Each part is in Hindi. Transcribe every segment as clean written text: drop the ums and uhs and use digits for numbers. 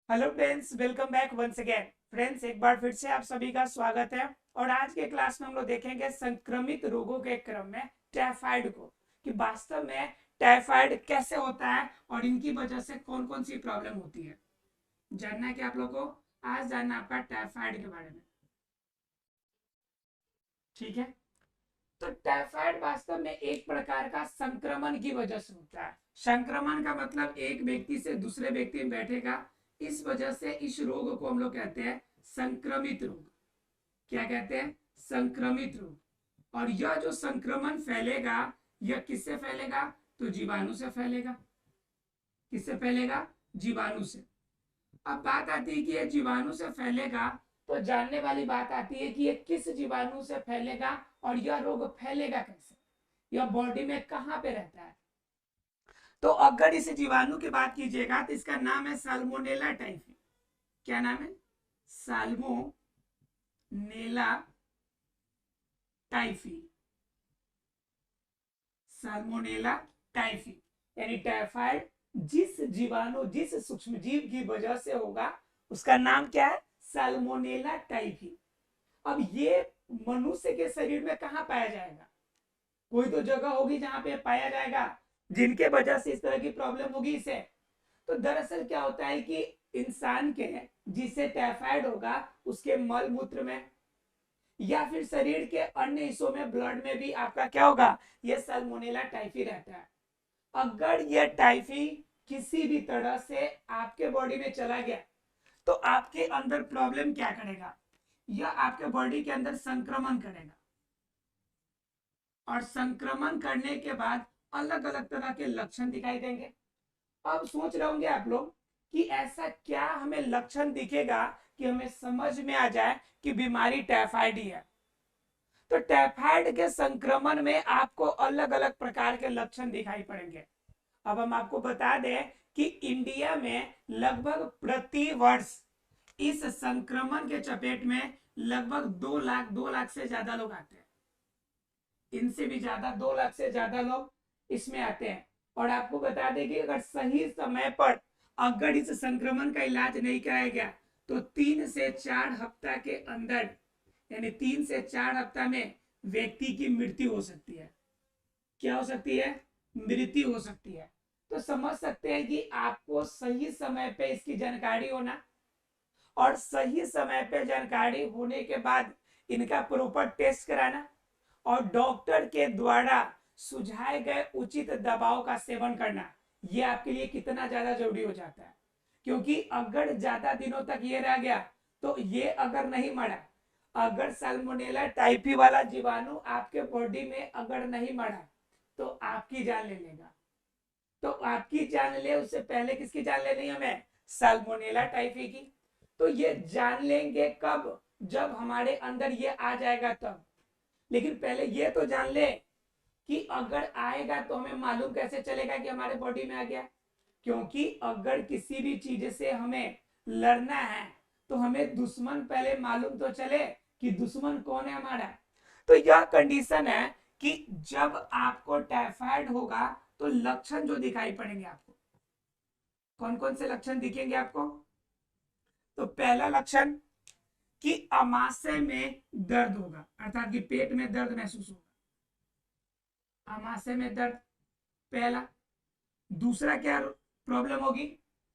Hello friends, welcome back once again. Friends, एक बार फिर से आप सभी का स्वागत है। और आज के क्लास में हम लोग देखेंगे संक्रमित रोगों के क्रम में टाइफाइड को, कि वास्तव में टाइफाइड कैसे होता है और इनकी वजह से कौन कौन सी प्रॉब्लम होती है। जानना है कि आप लोगों को आज जानना आपका टाइफाइड के बारे में। ठीक है, तो टाइफाइड वास्तव में एक प्रकार का संक्रमण की वजह से होता है। संक्रमण का मतलब एक व्यक्ति से दूसरे व्यक्ति में बैठेगा, इस वजह से इस रोग को हम लोग कहते हैं संक्रमित रोग। क्या कहते हैं? संक्रमित रोग। और यह जो संक्रमण फैलेगा, यह किससे फैलेगा? तो जीवाणु से फैलेगा। किससे फैलेगा? जीवाणु से। अब बात आती है कि ये जीवाणु से फैलेगा, तो जानने वाली बात आती है कि ये किस जीवाणु से फैलेगा और यह रोग फैलेगा कैसे, यह बॉडी में कहां पे रहता है। तो अगर इस जीवाणु की बात कीजिएगा तो इसका नाम है साल्मोनेला टाइफी। क्या नाम है? Salmonella typhi. साल्मोनेला टाइफी यानी टाइफाइड जिस जीवाणु, जिस सूक्ष्म जीव की वजह से होगा, उसका नाम क्या है? Salmonella typhi. अब ये मनुष्य के शरीर में कहां पाया जाएगा? कोई तो जगह होगी जहां पे पाया जाएगा, जिनके वजह से इस तरह की प्रॉब्लम होगी इसे। तो दरअसल क्या होता है कि इंसान के, जिसे टाइफाइड होगा, उसके मल मूत्र में या फिर शरीर के अन्य हिस्सों में, ब्लड में भी आपका क्या होगा? ये साल्मोनेला टाइफी रहता है। अगर ये टाइफी किसी भी तरह से आपके बॉडी में चला गया, तो आपके अंदर प्रॉब्लम क्या करेगा? यह आपके बॉडी के अंदर संक्रमण करेगा। और संक्रमण करने के बाद अलग अलग तरह के लक्षण दिखाई देंगे। अब सोच रहे होंगे आप लोग कि ऐसा क्या हमें लक्षण दिखेगा कि हमें समझ में आ जाए कि बीमारी टाइफाइड ही है। तो टाइफाइड के संक्रमण में आपको अलग अलग प्रकार के लक्षण दिखाई पड़ेंगे। अब हम आपको बता दें कि इंडिया में लगभग प्रति वर्ष इस संक्रमण के चपेट में लगभग 2 लाख से ज्यादा लोग आते हैं। इनसे भी ज्यादा, 2 लाख से ज्यादा लोग इसमें आते हैं। और आपको बता दें कि अगर सही समय पर अगर इस संक्रमण का इलाज नहीं कराया गया, तो 3 से 4 हफ्ता के अंदर, यानी 3 से 4 हफ्ता में व्यक्ति की मृत्यु हो सकती है। क्या हो सकती है? मृत्यु हो सकती है। तो समझ सकते हैं कि आपको सही समय पे इसकी जानकारी होना, और सही समय पे जानकारी होने के बाद इनका प्रॉपर टेस्ट कराना, और डॉक्टर के द्वारा सुझाए गए उचित दवाओं का सेवन करना, ये आपके लिए कितना ज्यादा जरूरी हो जाता है। क्योंकि अगर ज्यादा दिनों तक ये रह गया, तो ये अगर नहीं मरा, अगर साल्मोनेला टाइफी वाला जीवाणु आपके बॉडी में अगर नहीं मरा, तो आपकी जान ले लेगा। तो आपकी जान ले, उससे पहले किसकी जान लेनी है हमें? साल्मोनेला टाइफी की। तो ये जान लेंगे कब? जब हमारे अंदर ये आ जाएगा तब। लेकिन पहले ये तो जान ले कि अगर आएगा तो हमें मालूम कैसे चलेगा कि हमारे बॉडी में आ गया। क्योंकि अगर किसी भी चीज से हमें लड़ना है, तो हमें दुश्मन पहले मालूम तो चले कि दुश्मन कौन है हमारा। तो यह कंडीशन है कि जब आपको टाइफाइड होगा, तो लक्षण जो दिखाई पड़ेंगे आपको, कौन कौन से लक्षण दिखेंगे आपको? तो पहला लक्षण कि अमाशय में दर्द होगा, अर्थात कि पेट में दर्द महसूस होगा। अमाशय में दर्द, पहला। दूसरा क्या प्रॉब्लम होगी?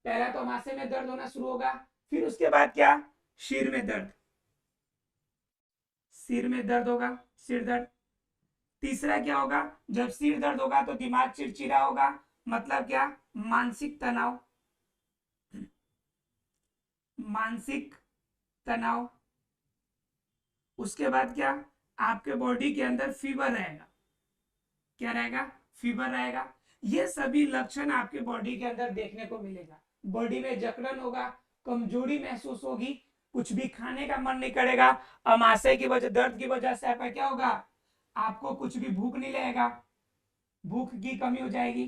पहला तो अमाशय में दर्द होना शुरू होगा, फिर उसके बाद क्या? सिर में दर्द। सिर में दर्द होगा, सिर दर्द। तीसरा क्या होगा? जब सिर दर्द होगा तो दिमाग चिड़चिड़ा होगा, मतलब क्या? मानसिक तनाव। मानसिक तनाव। उसके बाद क्या? आपके बॉडी के अंदर फीवर रहेगा। क्या रहेगा? फीवर रहेगा। ये सभी लक्षण आपके बॉडी के अंदर देखने को मिलेगा। बॉडी में जकड़न होगा, कमजोरी महसूस होगी, कुछ भी खाने का मन नहीं करेगा। अमाशय की वजह, दर्द की वजह से आपका क्या होगा? आपको कुछ भी भूख नहीं लगेगा, भूख की कमी हो जाएगी,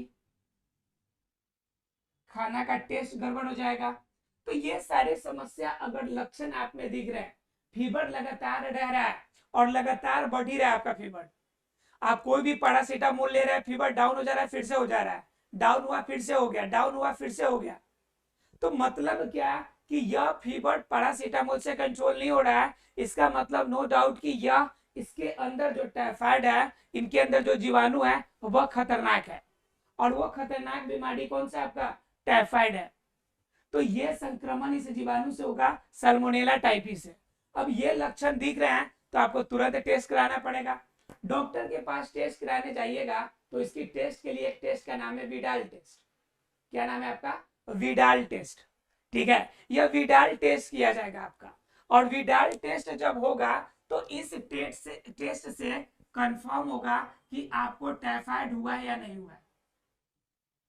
खाना का टेस्ट गड़बड़ हो जाएगा। तो ये सारे समस्या अगर लक्षण आप में दिख रहे हैं, फीवर लगातार रह रहा है और लगातार बढ़ ही रहा है आपका फीवर, आप कोई भी पैरासीटामोल ले रहे हैं, फीवर डाउन हो जा रहा है, फिर से हो जा रहा है, डाउन हुआ फिर से हो गया, डाउन हुआ फिर से हो गया, तो मतलब क्या कि यह फीवर पैरासीटामोल से कंट्रोल नहीं हो रहा है, इसका मतलब नो डाउट कि यह इसके अंदर जो टाइफाइड है, इनके अंदर जो जीवाणु है वह खतरनाक है, और वो खतरनाक बीमारी कौन सा आपका टाइफाइड है। तो ये संक्रमण इस जीवाणु से होगा सल्मोनेला टाइफी से। अब ये लक्षण दिख रहे हैं तो आपको तुरंत टेस्ट कराना पड़ेगा। डॉक्टर के पास टेस्ट कराने जाइएगा तो इसकी टेस्ट के लिए एक टेस्ट का नाम है विडाल टेस्ट। क्या नाम है आपका? Widal test. ठीक है, यह विडाल टेस्ट किया जाएगा आपका, और विडाल टेस्ट जब होगा तो इस टेस्ट से कंफर्म होगा कि आपको टाइफाइड हुआ है या नहीं हुआ है,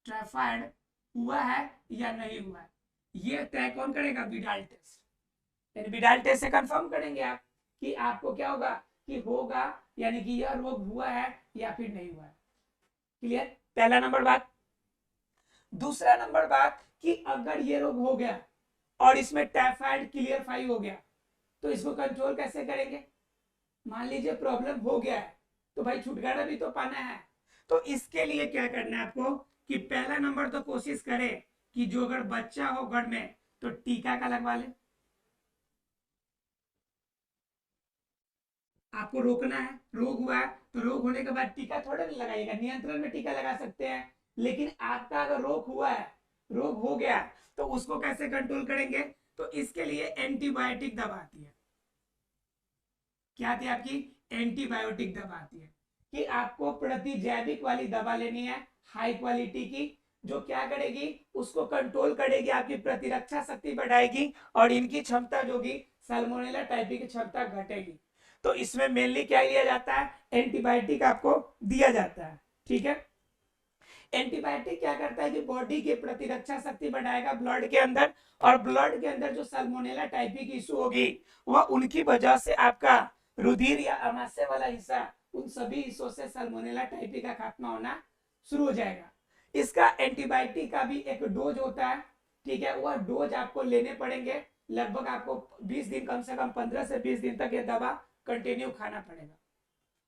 टाइफाइड हुआ है या नहीं हुआ है, ये तय कौन करेगा? Widal test. विडाल टेस्ट से कंफर्म करेंगे आप कि आपको क्या होगा कि होगा, यानी कि यह रोग हुआ है या फिर नहीं हुआ है। क्लियर? पहला नंबर बात। दूसरा नंबर बात कि अगर ये रोग हो गया और इसमें टाइफाइड क्लियरफाई हो गया तो इसको कंट्रोल कैसे करेंगे? मान लीजिए प्रॉब्लम हो गया है तो भाई छुटकारा भी तो पाना है। तो इसके लिए क्या करना है आपको कि पहला नंबर तो कोशिश करें कि जो अगर बच्चा हो घर में तो टीका का लगवा ले। आपको रोकना है, रोग हुआ है तो रोग होने के बाद टीका थोड़ा नहीं लगाइएगा, नियंत्रण में टीका लगा सकते हैं। लेकिन आपका अगर रोग हुआ है, रोग हो गया, तो उसको कैसे कंट्रोल करेंगे? तो इसके लिए एंटीबायोटिक दवा आती है। क्या आती है आपकी? एंटीबायोटिक दवा आती है कि आपको प्रतिजैविक वाली दवा लेनी है, हाई क्वालिटी की, जो क्या करेगी? उसको कंट्रोल करेगी, आपकी प्रतिरक्षा शक्ति बढ़ाएगी और इनकी क्षमता जो होगी सल्मोनेला टाइफी की क्षमता घटेगी। तो इसमें मेनली क्या लिया जाता है? एंटीबायोटिक आपको दिया जाता है। ठीक है, एंटीबायोटिक क्या करता है कि बॉडी की प्रतिरक्षा शक्ति बढ़ाएगा ब्लड के अंदर, और ब्लड के अंदर जो सल्मोनेला टाइफी की इशू होगी वह उनकी वजह से आपका रुधिर या अमाशय वाला हिस्सा, उन सभी हिस्सों से सल्मोनेला टाइफी का खात्मा होना शुरू हो जाएगा। इसका एंटीबायोटिक का भी एक डोज होता है। ठीक है, वह डोज आपको लेने पड़ेंगे, लगभग आपको 20 दिन, कम से कम 15 से 20 दिन तक ये दवा कंटिन्यू खाना पड़ेगा।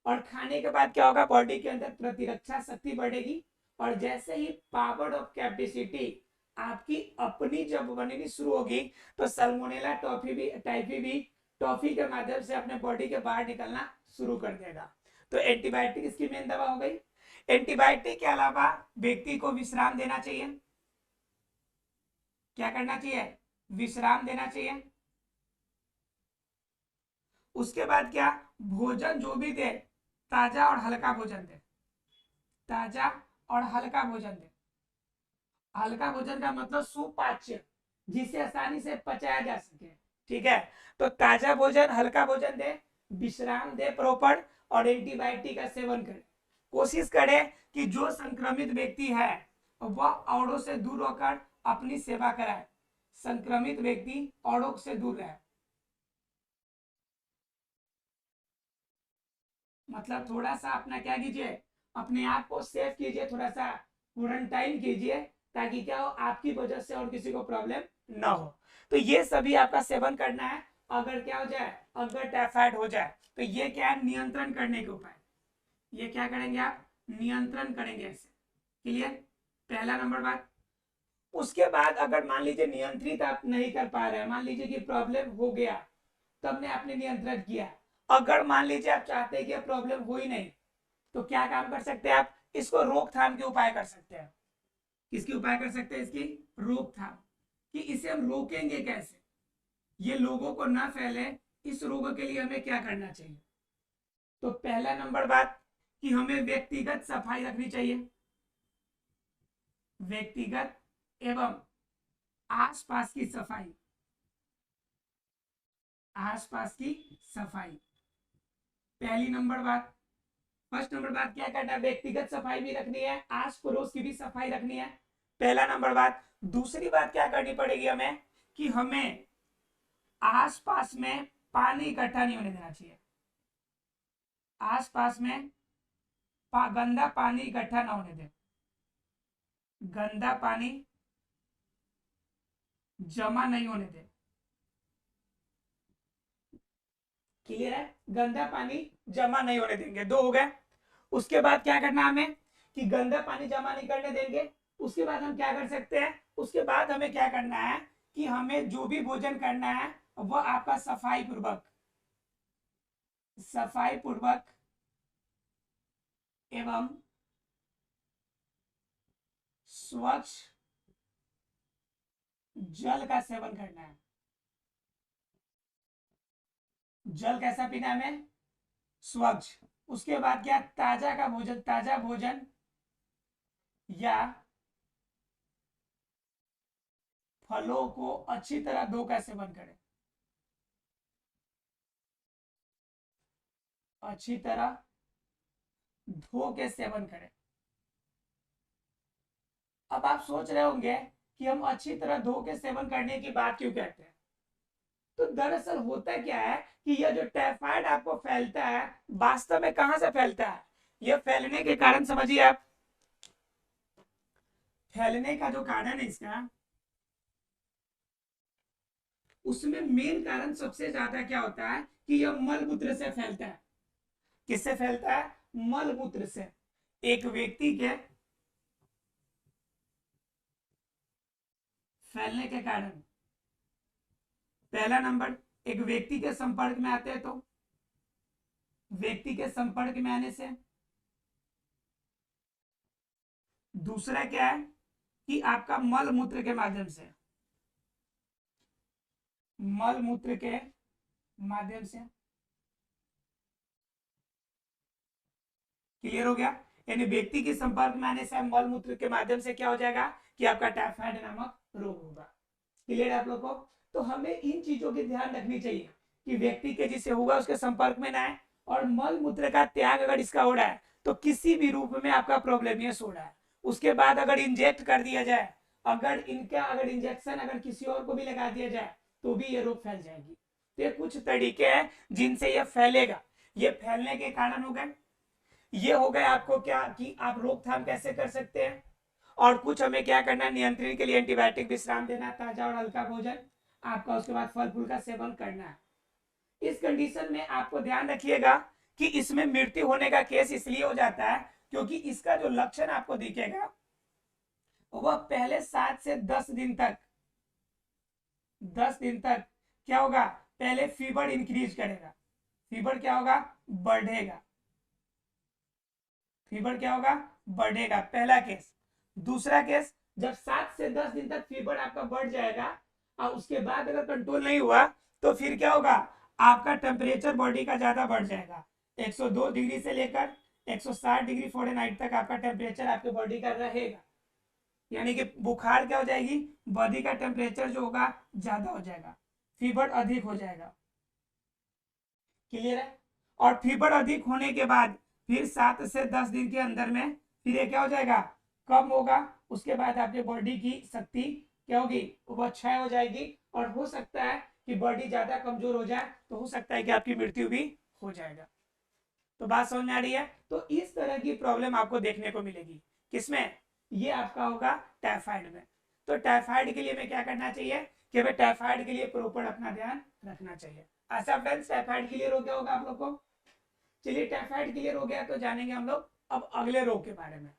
और खाने के बाद क्या होगा? बॉडी के अंदर प्रतिरक्षा शक्ति बढ़ेगी, और जैसे ही पावर ऑफ कैपेसिटी आपकी अपनी जब बननी शुरू होगी तो सल्मोनेला टाइफी भी टॉफी के माध्यम से अपने बॉडी के बाहर निकलना शुरू कर देगा। तो एंटीबायोटिक इसकी मेन दवा हो गई। एंटीबायोटिक के अलावा व्यक्ति को विश्राम देना चाहिए। क्या करना चाहिए? विश्राम देना चाहिए। उसके बाद क्या? भोजन जो भी दे, ताजा और हल्का भोजन दे, ताजा और हल्का भोजन दे। हल्का भोजन का मतलब सुपाच्य, जिसे आसानी से पचाया जा सके। ठीक है, तो ताजा भोजन, हल्का भोजन दे, विश्राम दे प्रॉपर, और एंटीबायोटिक का सेवन करे। कोशिश करे कि जो संक्रमित व्यक्ति है वह औरों से दूर होकर अपनी सेवा कराए। संक्रमित व्यक्ति औरों से दूर रहे, मतलब थोड़ा सा अपना क्या कीजिए, अपने आप को सेफ कीजिए, थोड़ा सा क्वारंटाइन कीजिए, ताकि क्या हो, आपकी वजह से और किसी को प्रॉब्लम ना हो। तो ये सभी आपका सेवन करना है। अगर क्या हो जाए, अगर टाइफाइड हो जाए तो ये क्या है? नियंत्रण करने के उपाय। ये क्या करेंगे आप? नियंत्रण करेंगे ऐसे। क्लियर? पहला नंबर बात। उसके बाद अगर मान लीजिए नियंत्रित आप नहीं कर पा रहे हैं, मान लीजिए कि प्रॉब्लम हो गया, तब ने आपने नियंत्रण किया। अगर मान लीजिए आप चाहते हैं कि प्रॉब्लम हो ही नहीं, तो क्या काम कर सकते हैं आप? इसको रोकथाम के उपाय कर सकते हैं। किसके उपाय कर सकते हैं? इसकी रोकथाम, कि इसे हम रोकेंगे कैसे, ये लोगों को ना फैले, इस रोग के लिए हमें क्या करना चाहिए? तो पहला नंबर बात कि हमें व्यक्तिगत सफाई रखनी चाहिए। व्यक्तिगत एवं आसपास की सफाई, आसपास की सफाई पहली नंबर बात। फर्स्ट नंबर बात क्या करना है? व्यक्तिगत सफाई भी रखनी है, आस पड़ोस की भी सफाई रखनी है, पहला नंबर बात। दूसरी बात क्या करनी पड़ेगी हमें कि हमें आसपास में पानी इकट्ठा नहीं होने देना चाहिए। आसपास में गंदा पानी इकट्ठा ना होने दें, गंदा पानी जमा नहीं होने दें। क्लियर है? गंदा पानी जमा नहीं होने देंगे, दो हो गए। उसके बाद क्या करना हमें कि गंदा पानी जमा नहीं करने देंगे। उसके बाद हम क्या कर सकते हैं? उसके बाद हमें क्या करना है कि हमें जो भी भोजन करना है वह आपका सफाई पूर्वक एवं स्वच्छ जल का सेवन करना है। जल कैसा पीना है हमें? स्वच्छ। उसके बाद क्या, ताजा भोजन या फलों को अच्छी तरह धो कर सेवन करें। अच्छी तरह धो के सेवन करें। अब आप सोच रहे होंगे कि हम अच्छी तरह धो के सेवन करने की बात क्यों कहते हैं। तो दरअसल होता क्या है कि यह जो टाइफाइड आपको फैलता है वास्तव में कहां से फैलता है? यह फैलने के कारण समझिए आप, फैलने का जो कारण है इसका, उसमें मेन कारण सबसे ज्यादा क्या होता है कि यह मल मूत्र से फैलता है। किससे फैलता है? मल मूत्र से। एक व्यक्ति के फैलने के कारण, पहला नंबर, एक व्यक्ति के संपर्क में आते हैं तो व्यक्ति के संपर्क में आने से। दूसरा क्या है कि आपका मल मूत्र के माध्यम से, मल मूत्र के माध्यम से। क्लियर हो गया? यानी व्यक्ति के संपर्क में आने से, मल मूत्र के माध्यम से क्या हो जाएगा कि आपका टाइफाइड नामक रोग होगा। क्लियर है आप लोग को? तो हमें इन चीजों की ध्यान रखनी चाहिए कि व्यक्ति के जिससे हुआ उसके संपर्क में ना आए, और मल मूत्र का त्याग अगर इसका हो रहा है तो किसी भी रूप में आपका प्रोब्लेम ये हो रहा है। उसके बाद अगर इंजेक्ट कर दिया जाए, अगर इंजेक्शन अगर किसी और को भी लगा दिया जाए तो भी ये रोग फैल जाएगी। तो ये कुछ तरीके हैं जिनसे ये फैलेगा। ये फैलने के कारण हो गए, ये हो गए आपको क्या कि आप रोकथाम कैसे कर सकते हैं, और कुछ हमें क्या करना है, नियंत्रण के लिए एंटीबायोटिक, विश्राम देना, ताजा और हल्का भोजन आपका, उसके बाद फल फूल का सेवन करना है। इस कंडीशन में आपको ध्यान रखिएगा कि इसमें मृत्यु होने का केस इसलिए हो जाता है क्योंकि इसका जो लक्षण आपको दिखेगा वह पहले 7 से 10 दिन तक, 10 दिन तक क्या होगा, पहले फीवर इंक्रीज करेगा। फीवर क्या होगा, बढ़ेगा। फीवर क्या होगा, बढ़ेगा, पहला केस। दूसरा केस, जब 7 से 10 दिन तक फीवर आपका बढ़ जाएगा और उसके बाद अगर कंट्रोल नहीं हुआ तो फिर क्या होगा, आपका टेम्परेचर बॉडी का ज्यादा बढ़ जाएगा। 102 डिग्री से लेकर 160 डिग्री फ़ारेनहाइट तक आपका टेम्परेचर आपके बॉडी का रहेगा। यानी कि बुखार क्या हो जाएगी, बॉडी का टेम्परेचर जो होगा ज्यादा हो जाएगा, फीवर अधिक हो जाएगा। क्लियर है? और फीवर अधिक होने के बाद फिर 7 से 10 दिन के अंदर में फिर ये क्या हो जाएगा, कम होगा। उसके बाद आपके बॉडी की शक्ति क्या होगी, वो क्षय हो जाएगी, और हो सकता है कि बॉडी ज्यादा कमजोर हो जाए, तो हो सकता है कि आपकी मृत्यु भी हो जाएगा। तो बात समझ में आ रही है? तो इस तरह की प्रॉब्लम आपको देखने को मिलेगी। किसमें? ये आपका होगा टाइफाइड में। तो टाइफाइड के लिए हमें क्या करना चाहिए कि हमें टाइफाइड के लिए प्रॉपर अपना ध्यान रखना चाहिए। ऐसा फ्रेंड्स, टाइफाइड क्लियर हो गया होगा आप लोग को? चलिए, टाइफाइड क्लियर हो गया तो जानेंगे हम लोग अब अगले रोग के बारे में।